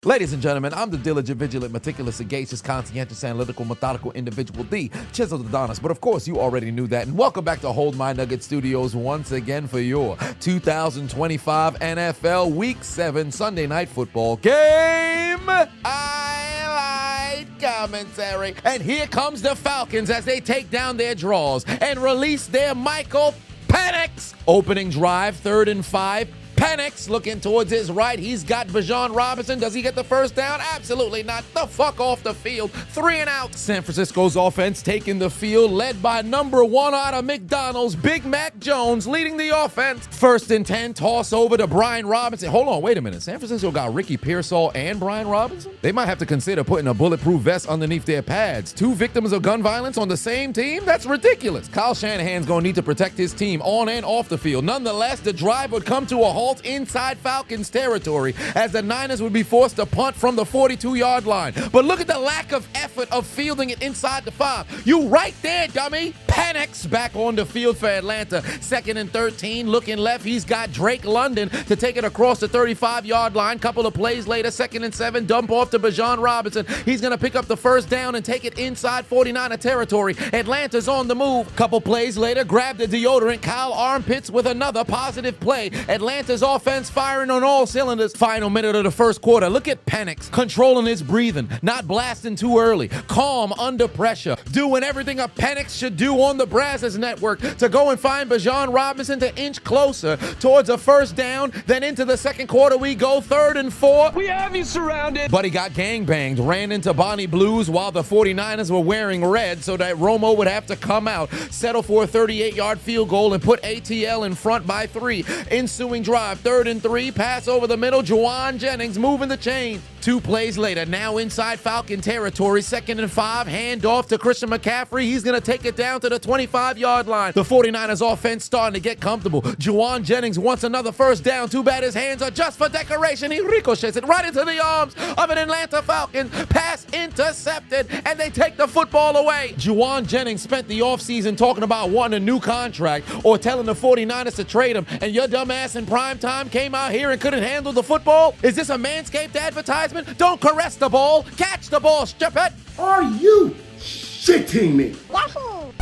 Ladies and gentlemen, I'm the diligent, vigilant, meticulous, sagacious, conscientious, analytical, methodical individual, the Chiseled Adonis. But of course, you already knew that. And welcome back to Hold My Nugget Studios once again for your 2025 NFL Week 7 Sunday Night Football game highlight commentary. And here comes the Falcons as they take down their draws and release their Michael Penix. Opening drive, 3rd and 5. Penix looking towards his right. He's got Bijan Robinson. Does he get the first down? Absolutely not. The fuck off the field. 3 and out. San Francisco's offense taking the field, led by number 1 out of McDonald's, Big Mac Jones, leading the offense. 1st and 10, toss over to Brian Robinson. Hold on, wait a minute. San Francisco got Ricky Pearsall and Brian Robinson? They might have to consider putting a bulletproof vest underneath their pads. 2 victims of gun violence on the same team? That's ridiculous. Kyle Shanahan's gonna need to protect his team on and off the field. Nonetheless, the drive would come to a halt inside Falcons territory as the Niners would be forced to punt from the 42-yard line. But look at the lack of effort of fielding it inside the 5. You right there, dummy. Penix back on the field for Atlanta. 2nd and 13, looking left. He's got Drake London to take it across the 35-yard line. Couple of plays later, 2nd and 7, dump off to Bijan Robinson. He's going to pick up the first down and take it inside 49er territory. Atlanta's on the move. Couple plays later, grab the deodorant. Kyle Armpits with another positive play. Atlanta's offense firing on all cylinders. Final minute of the first quarter. Look at Penix controlling his breathing, not blasting too early, calm under pressure, doing everything a Penix should do on the Brazzers network to go and find Bijan Robinson to inch closer towards a first down. Then into the second quarter we go, 3rd and 4. We have you surrounded. But he got gangbanged, ran into Bonnie Blues while the 49ers were wearing red, so that Romo would have to come out, settle for a 38-yard field goal, and put ATL in front by 3. Ensuing drive, 3rd and 3, pass over the middle. Juwan Jennings moving the chains. 2 plays later, now inside Falcon territory, 2nd and 5, hand off to Christian McCaffrey. He's going to take it down to the 25-yard line. The 49ers offense starting to get comfortable. Juwan Jennings wants another first down. Too bad his hands are just for decoration. He ricochets it right into the arms of an Atlanta Falcons. Pass intercepted, and they take the football away. Juwan Jennings spent the offseason talking about wanting a new contract or telling the 49ers to trade him, and your dumb ass in prime time came out here and couldn't handle the football? Is this a Manscaped advertisement? Don't caress the ball. Catch the ball, stupid. Are you shitting me?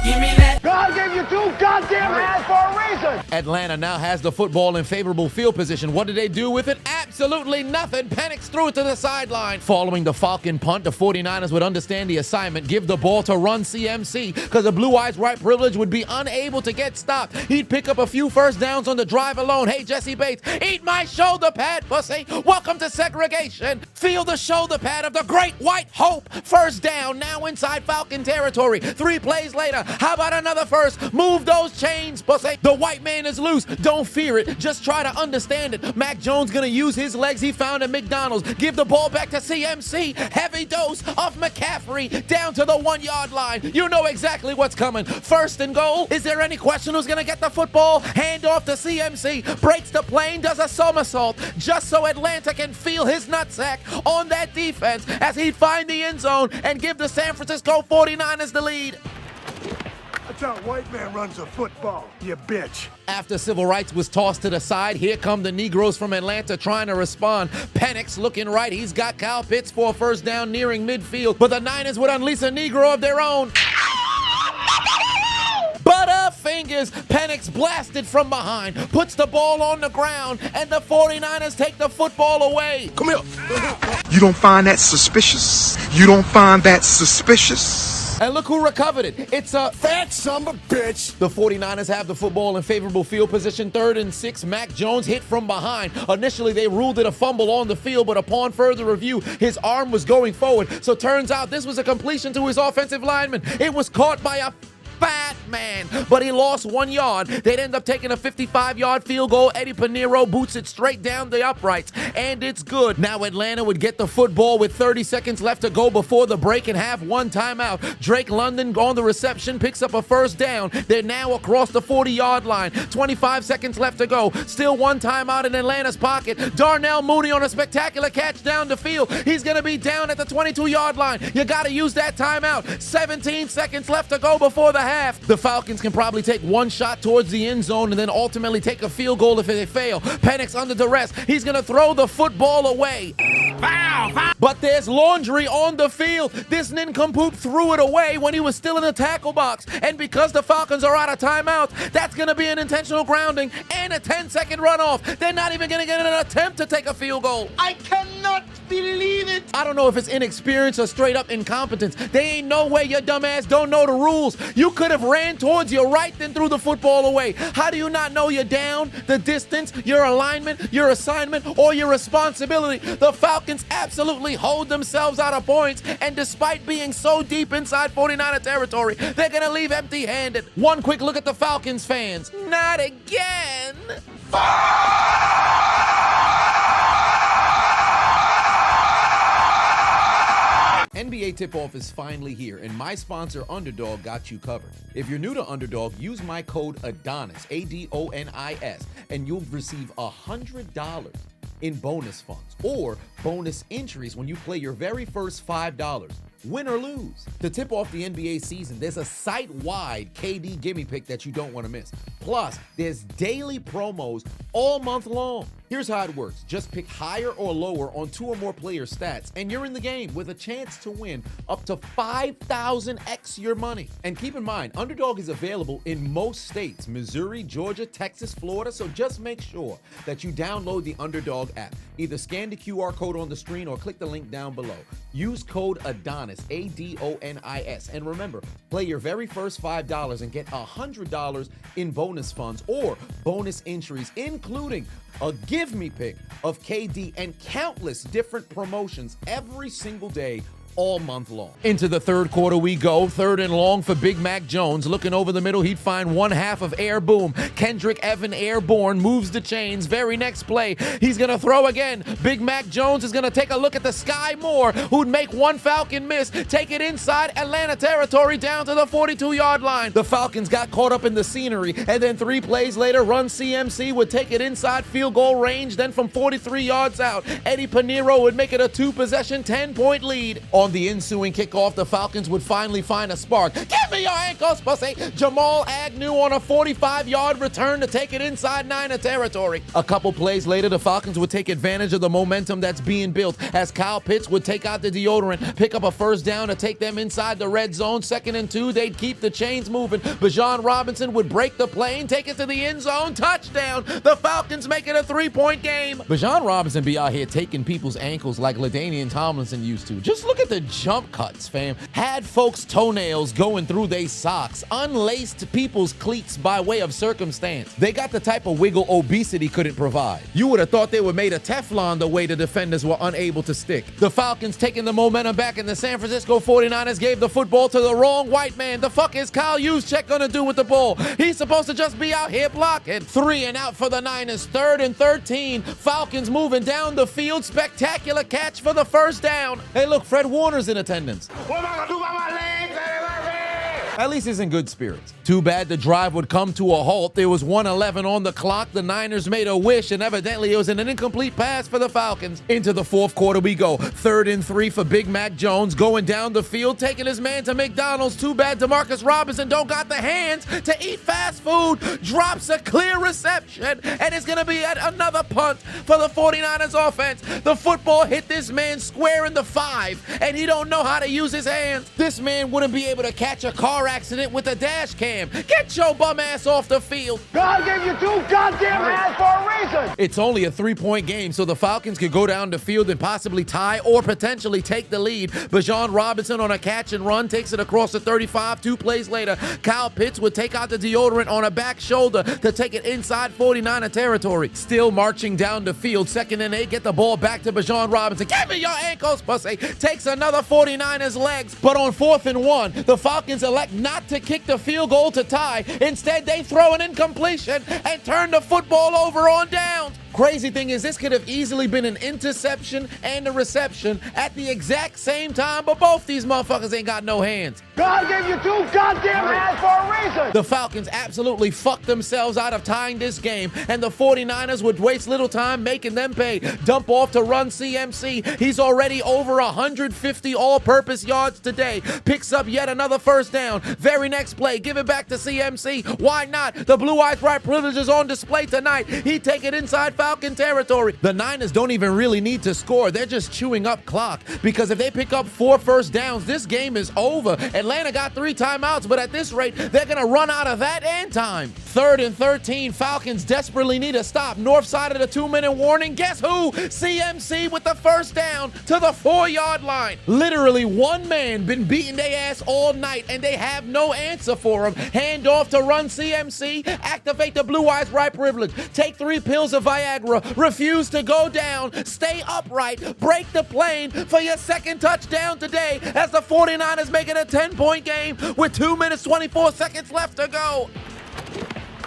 Give me that. God gave you 2 goddamn hands for a reason. Atlanta now has the football in favorable field position. What did they do with it? Absolutely nothing. Penix threw it to the sideline. Following the Falcon punt, the 49ers would understand the assignment, give the ball to run CMC, because the Blue Eyes White Privilege would be unable to get stopped. He'd pick up a few first downs on the drive alone. Hey, Jesse Bates, eat my shoulder pad, pussy. Welcome to segregation. Feel the shoulder pad of the great white hope. First down, now inside Falcon territory. 3 plays later. How about another first? Move those chains, pussy. The white man is loose. Don't fear it. Just try to understand it. Mac Jones gonna use his legs he found at McDonald's. Give the ball back to CMC. Heavy dose of McCaffrey down to the 1-yard line. You know exactly what's coming. 1st and goal. Is there any question who's gonna get the football? Hand off to CMC. Breaks the plane, does a somersault just so Atlanta can feel his nutsack on that defense as he'd find the end zone and give the San Francisco 49ers the lead. That's how a white man runs a football, you bitch. After civil rights was tossed to the side, here come the Negroes from Atlanta trying to respond. Penix looking right. He's got Kyle Pitts for a first down nearing midfield, but the Niners would unleash a Negro of their own. Butterfingers. Penix blasted from behind, puts the ball on the ground, and the 49ers take the football away. Come here. You don't find that suspicious? You don't find that suspicious? And look who recovered it. It's a Fat son of a bitch. The 49ers have the football in favorable field position, 3rd and 6. Mac Jones hit from behind. Initially, they ruled it a fumble on the field, but upon further review, his arm was going forward. So turns out this was a completion to his offensive lineman. It was caught by a fat man, but he lost 1 yard. They'd end up taking a 55-yard field goal. Eddie Pinheiro boots it straight down the uprights, and it's good. Now Atlanta would get the football with 30 seconds left to go before the break and have 1 timeout. Drake London on the reception picks up a first down. They're now across the 40-yard line. 25 seconds left to go. Still 1 timeout in Atlanta's pocket. Darnell Mooney on a spectacular catch down the field. He's going to be down at the 22-yard line. You got to use that timeout. 17 seconds left to go before the half. The Falcons can probably take 1 shot towards the end zone and then ultimately take a field goal if they fail. Penix under duress. He's going to throw the football away. Foul, foul. But there's laundry on the field. This nincompoop threw it away when he was still in the tackle box. And because the Falcons are out of timeouts, that's going to be an intentional grounding and a 10-second runoff. They're not even going to get an attempt to take a field goal. I cannot believe it. I don't know if it's inexperience or straight up incompetence. There ain't no way your dumb ass don't know the rules. You could have ran towards your right, then threw the football away. How do you not know your down, the distance, your alignment, your assignment, or your responsibility? The Falcons absolutely hold themselves out of points, and despite being so deep inside 49er territory, they're gonna leave empty-handed. One quick look at the Falcons fans. Not again. NBA tip-off is finally here, and my sponsor, Underdog, got you covered. If you're new to Underdog, use my code ADONIS, ADONIS, and you'll receive $100 in bonus funds or bonus entries when you play your very first $5. Win or lose. To tip off the NBA season, there's a site-wide KD gimme pick that you don't want to miss. Plus, there's daily promos all month long. Here's how it works. Just pick higher or lower on 2 or more player stats, and you're in the game with a chance to win up to 5,000x your money. And keep in mind, Underdog is available in most states, Missouri, Georgia, Texas, Florida, so just make sure that you download the Underdog app. Either scan the QR code on the screen or click the link down below. Use code ADONIS, ADONIS, and remember, play your very first $5 and get $100 in bonus funds or bonus entries, including a give me pick of KD and countless different promotions every single day all month long. Into the third quarter we go. 3rd and long for Big Mac Jones. Looking over the middle, he'd find one half of Air Boom. Kendrick Evan airborne, moves the chains. Very next play, he's gonna throw again. Big Mac Jones is gonna take a look at the Sky Moore, who'd make one Falcon miss, take it inside Atlanta territory down to the 42-yard line. The Falcons got caught up in the scenery, and then 3 plays later, Run CMC would take it inside field goal range. Then from 43 yards out, Eddie Pinheiro would make it a 2-possession, 10-point lead. On the ensuing kickoff, the Falcons would finally find a spark. Give me your ankles, pussy! Jamal Agnew on a 45-yard return to take it inside Niner territory. A couple plays later, the Falcons would take advantage of the momentum that's being built as Kyle Pitts would take out the deodorant, pick up a first down to take them inside the red zone. 2nd and 2, they'd keep the chains moving. Bijan Robinson would break the plane, take it to the end zone, touchdown. The Falcons make it a 3-point game. Bijan Robinson be out here taking people's ankles like LaDainian Tomlinson used to. Just look at the jump cuts, fam. Had folks' toenails going through their socks, unlaced people's cleats by way of circumstance. They got the type of wiggle obesity couldn't provide. You would have thought they were made of Teflon the way the defenders were unable to stick. The Falcons taking the momentum back, and the San Francisco 49ers gave the football to the wrong white man. The fuck is Kyle Juszczyk gonna do with the ball? He's supposed to just be out here blocking. 3 and out for the Niners. 3rd and 13. Falcons moving down the field. Spectacular catch for the first down. Hey, look, Fred Warner's in attendance. What am I gonna do about my legs? At least he's in good spirits. Too bad the drive would come to a halt. There was 1:11 on the clock. The Niners made a wish, and evidently it was an incomplete pass for the Falcons. Into the 4th quarter we go. 3rd and 3 for Big Mac Jones, going down the field, taking his man to McDonald's. Too bad DeMarcus Robinson don't got the hands to eat fast food. Drops a clear reception, and it's gonna be at another punt for the 49ers offense. The football hit this man square in the 5, and he don't know how to use his hands. This man wouldn't be able to catch a car accident with a dash cam. Get your bum ass off the field. God gave you 2 goddamn hands for a reason. It's only a 3-point game, so the Falcons could go down the field and possibly tie or potentially take the lead. Bijan Robinson on a catch and run takes it across the 35. 2 plays later, Kyle Pitts would take out the deodorant on a back shoulder to take it inside 49er territory. Still marching down the field. 2nd and 8, get the ball back to Bijan Robinson. Give me your ankles, pussy. Takes another 49ers legs, but on 4th and 1, the Falcons elect not to kick the field goal to tie. Instead, they throw an incompletion and turn the football over on downs. Crazy thing is, this could have easily been an interception and a reception at the exact same time, but both these motherfuckers ain't got no hands. God gave you 2 goddamn hands for a reason. The Falcons absolutely fucked themselves out of tying this game, and the 49ers would waste little time making them pay. Dump off to Run CMC. He's already over 150 all-purpose yards today. Picks up yet another first down. Very next play, give it back to CMC. Why not? The Blue Eyes Right privilege is on display tonight. He take it inside Falcon territory. The Niners don't even really need to score. They're just chewing up clock, because if they pick up 4 first downs, this game is over. Atlanta got 3 timeouts, but at this rate, they're going to run out of that and time. 3rd and 13, Falcons desperately need a stop. North side of the 2-minute warning. Guess who? CMC with the first down to the 4-yard line. Literally one man been beating their ass all night, and they have no answer for him. Hand off to run CMC. Activate the blue eyes right privilege. Take 3 pills of Viagra. Refuse to go down. Stay upright. Break the plane for your 2nd touchdown today as the 49ers make it a 10-point game with 2 minutes, 24 seconds left to go.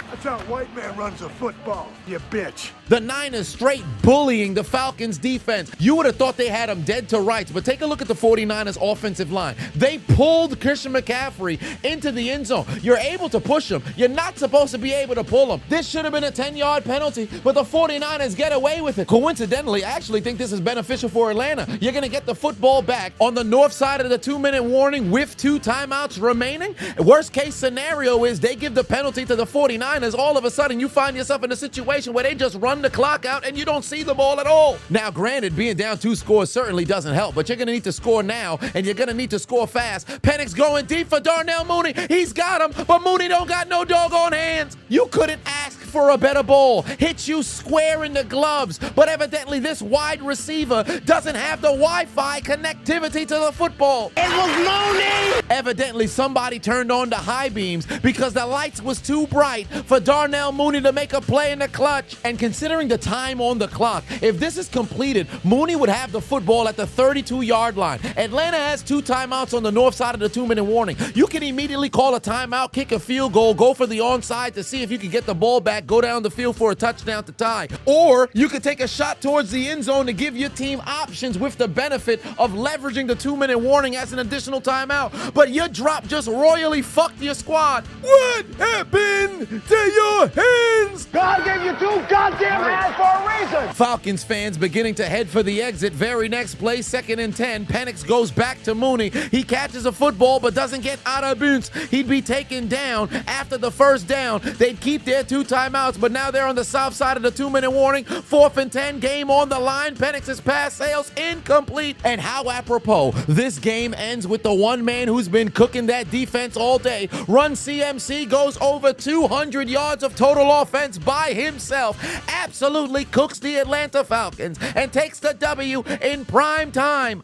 That's how a white man runs a football, you bitch. The Niners straight bullying the Falcons defense. You would have thought they had them dead to rights, but take a look at the 49ers offensive line. They pulled Christian McCaffrey into the end zone. You're able to push him. You're not supposed to be able to pull him. This should have been a 10-yard penalty, but the 49ers get away with it. Coincidentally, I actually think this is beneficial for Atlanta. You're going to get the football back on the north side of the 2-minute warning with 2 timeouts remaining. Worst case scenario is they give the penalty to the 49ers. All of a sudden, you find yourself in a situation where they just run the clock out and you don't see the ball at all. Now, granted, being down 2 scores certainly doesn't help, but you're going to need to score now, and you're going to need to score fast. Penix going deep for Darnell Mooney. He's got him, but Mooney don't got no doggone hands. You couldn't ask for a better ball. Hits you square in the gloves, but evidently this wide receiver doesn't have the Wi-Fi connectivity to the football. It was Mooney! Evidently, somebody turned on the high beams because the lights was too bright for Darnell Mooney to make a play in the clutch. And considering the time on the clock, if this is completed, Mooney would have the football at the 32-yard line. Atlanta has 2 timeouts on the north side of the 2-minute warning. You can immediately call a timeout, kick a field goal, go for the onside to see if you can get the ball back, go down the field for a touchdown to tie. Or you could take a shot towards the end zone to give your team options with the benefit of leveraging the 2-minute warning as an additional timeout. But your drop just royally fucked your squad. What happened to your hands? God gave you 2 goddamn hands for a reason. Falcons fans beginning to head for the exit. Very next play, 2nd and 10. Penix goes back to Mooney. He catches a football but doesn't get out of bounds. He'd be taken down after the first down. They'd keep their 2 timeouts, but now they're on the south side of the 2-minute warning. 4th and 10, game on the line. Penix's pass sails incomplete. And how apropos, this game ends with the one man who's been cooking that defense all day. Run CMC goes over 200 yards of total offense by himself. Absolutely cooks the Atlanta Falcons and takes the W in prime time.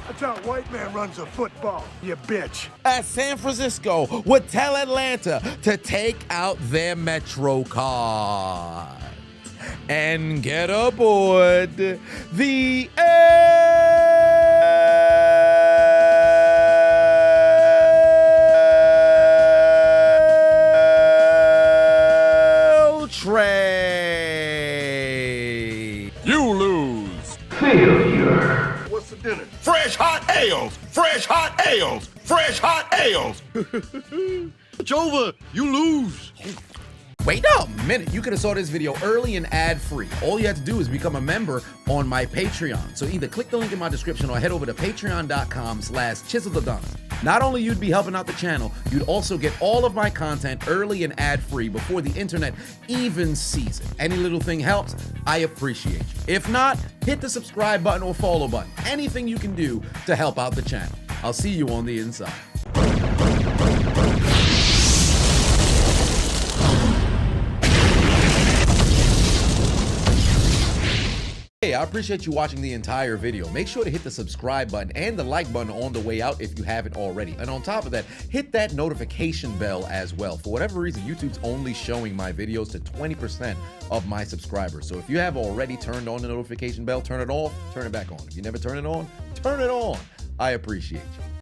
That's how a white man runs a football, you bitch. As San Francisco would tell Atlanta to take out their Metro card and get aboard the L train. You lose. Failure. What's the dinner? Fresh hot ales! Fresh hot ales! Fresh hot ales! It's over. You lose. Wait a minute, you could have saw this video early and ad-free. All you have to do is become a member on my Patreon. So either click the link in my description or head over to patreon.com/Chiseled Adonis. Not only you'd be helping out the channel, you'd also get all of my content early and ad-free before the internet even sees it. Any little thing helps, I appreciate you. If not, hit the subscribe button or follow button. Anything you can do to help out the channel. I'll see you on the inside. Hey, I appreciate you watching the entire video. Make sure to hit the subscribe button and the like button on the way out if you haven't already. And on top of that, hit that notification bell as well. For whatever reason, YouTube's only showing my videos to 20% of my subscribers. So if you have already turned on the notification bell, turn it off, turn it back on. If you never turn it on, turn it on. I appreciate you.